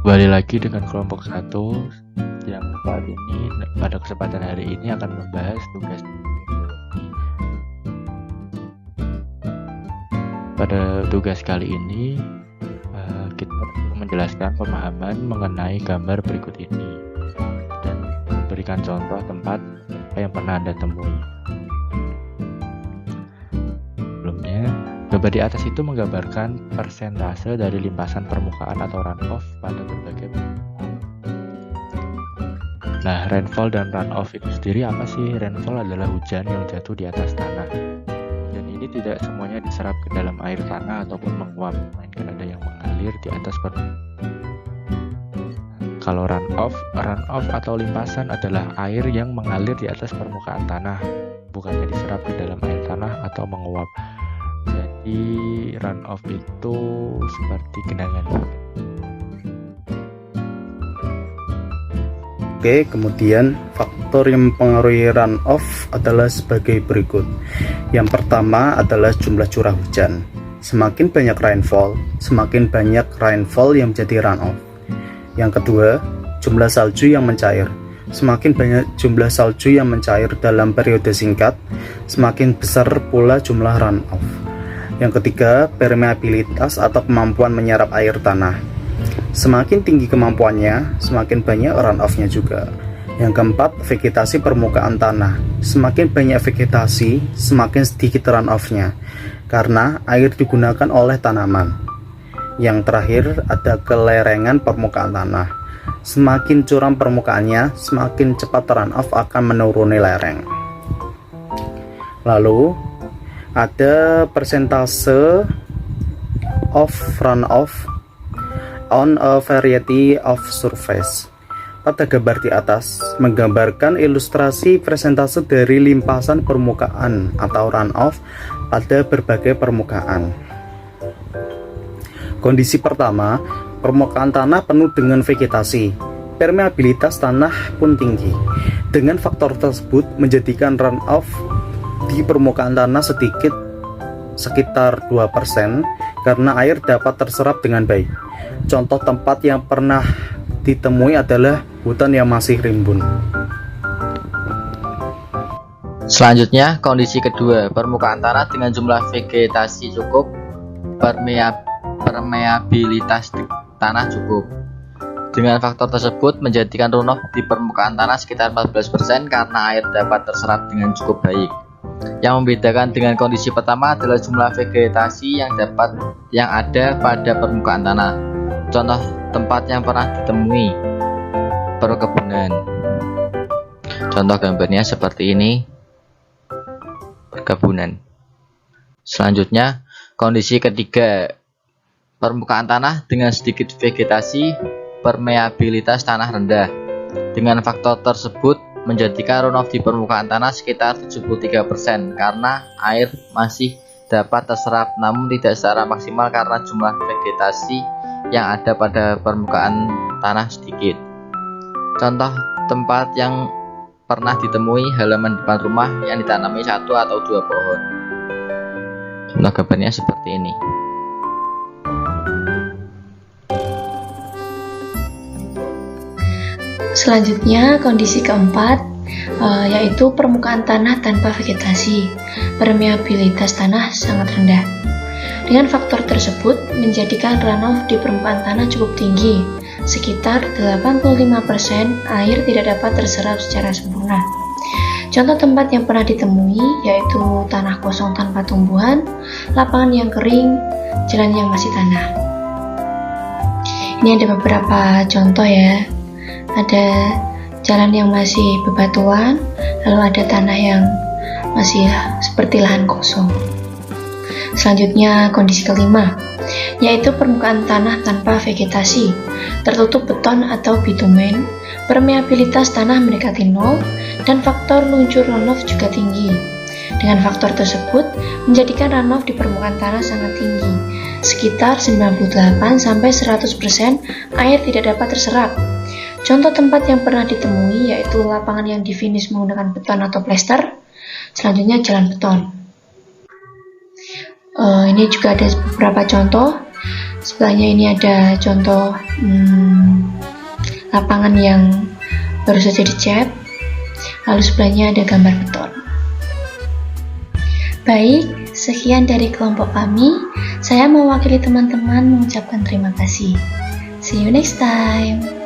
Kembali lagi dengan kelompok 1 yang saat ini pada kesempatan hari ini akan membahas tugas. Pada tugas kali ini kita menjelaskan pemahaman mengenai gambar berikut ini dan memberikan contoh tempat yang pernah Anda temui. Sebelumnya, gambar di atas itu menggambarkan persentase dari limpasan permukaan atau runoff pada berbagai. Nah, rainfall dan runoff itu sendiri apa sih? Rainfall adalah hujan yang jatuh di atas tanah. Dan ini tidak semuanya diserap ke dalam air tanah ataupun menguap, melainkan ada yang mengalir di atas permukaan. Kalau runoff atau limpasan adalah air yang mengalir di atas permukaan tanah, bukannya diserap ke dalam air tanah atau menguap. Jadi runoff itu seperti genangan. Oke, kemudian faktor yang mempengaruhi runoff adalah sebagai berikut. Yang pertama adalah jumlah curah hujan. Semakin banyak rainfall, semakin banyak rainfall yang menjadi runoff. Yang kedua, jumlah salju yang mencair. Semakin banyak jumlah salju yang mencair dalam periode singkat, semakin besar pula jumlah runoff. Yang ketiga, permeabilitas atau kemampuan menyerap air tanah. Semakin tinggi kemampuannya, semakin banyak runoff-nya juga. Yang keempat, vegetasi permukaan tanah. Semakin banyak vegetasi, semakin sedikit runoff-nya, karena air digunakan oleh tanaman. Yang terakhir, ada kelerengan permukaan tanah. Semakin curam permukaannya, semakin cepat runoff akan menuruni lereng. Lalu, ada persentase of runoff on a variety of surface. Pada gambar di atas menggambarkan ilustrasi persentase dari limpasan permukaan atau runoff pada berbagai permukaan. Kondisi pertama, permukaan tanah penuh dengan vegetasi. Permeabilitas tanah pun tinggi. Dengan faktor tersebut menjadikan runoff di permukaan tanah sedikit, sekitar 2%, karena air dapat terserap dengan baik. Contoh tempat yang pernah ditemui adalah hutan yang masih rimbun. Selanjutnya, kondisi kedua, permukaan tanah dengan jumlah vegetasi cukup, permeabilitas tanah cukup. Dengan faktor tersebut menjadikan runoff di permukaan tanah sekitar 14% karena air dapat terserap dengan cukup baik. Yang membedakan dengan kondisi pertama adalah jumlah vegetasi yang ada pada permukaan tanah. Contoh tempat yang pernah ditemui, perkebunan. Contoh gambarnya seperti ini, perkebunan. Selanjutnya, kondisi ketiga, permukaan tanah dengan sedikit vegetasi, permeabilitas tanah rendah. Dengan faktor tersebut menjadikan runoff di permukaan tanah sekitar 73% karena air masih dapat terserap namun tidak secara maksimal karena jumlah vegetasi yang ada pada permukaan tanah sedikit. Contoh tempat yang pernah ditemui, halaman depan rumah yang ditanami 1 atau 2 pohon. Contoh gambarnya seperti ini. Selanjutnya, kondisi keempat, yaitu permukaan tanah tanpa vegetasi. Permeabilitas tanah sangat rendah. Dengan faktor tersebut, menjadikan runoff di permukaan tanah cukup tinggi. Sekitar 85% air tidak dapat terserap secara sempurna. Contoh tempat yang pernah ditemui, yaitu tanah kosong tanpa tumbuhan, lapangan yang kering, jalan yang masih tanah. Ini ada beberapa contoh ya. Ada jalan yang masih bebatuan, lalu ada tanah yang masih seperti lahan kosong. Selanjutnya, kondisi kelima, yaitu permukaan tanah tanpa vegetasi, tertutup beton atau bitumen, permeabilitas tanah mendekati 0, dan faktor luncur runoff juga tinggi. Dengan faktor tersebut, menjadikan runoff di permukaan tanah sangat tinggi, sekitar 98-100% air tidak dapat terserap. Contoh tempat yang pernah ditemui yaitu lapangan yang difinish menggunakan beton atau plester. Selanjutnya jalan beton. Ini juga ada beberapa contoh. Sebelahnya ini ada contoh lapangan yang baru saja dicat. Lalu sebelahnya ada gambar beton. Baik, sekian dari kelompok kami. Saya mewakili teman-teman mengucapkan terima kasih. See you next time.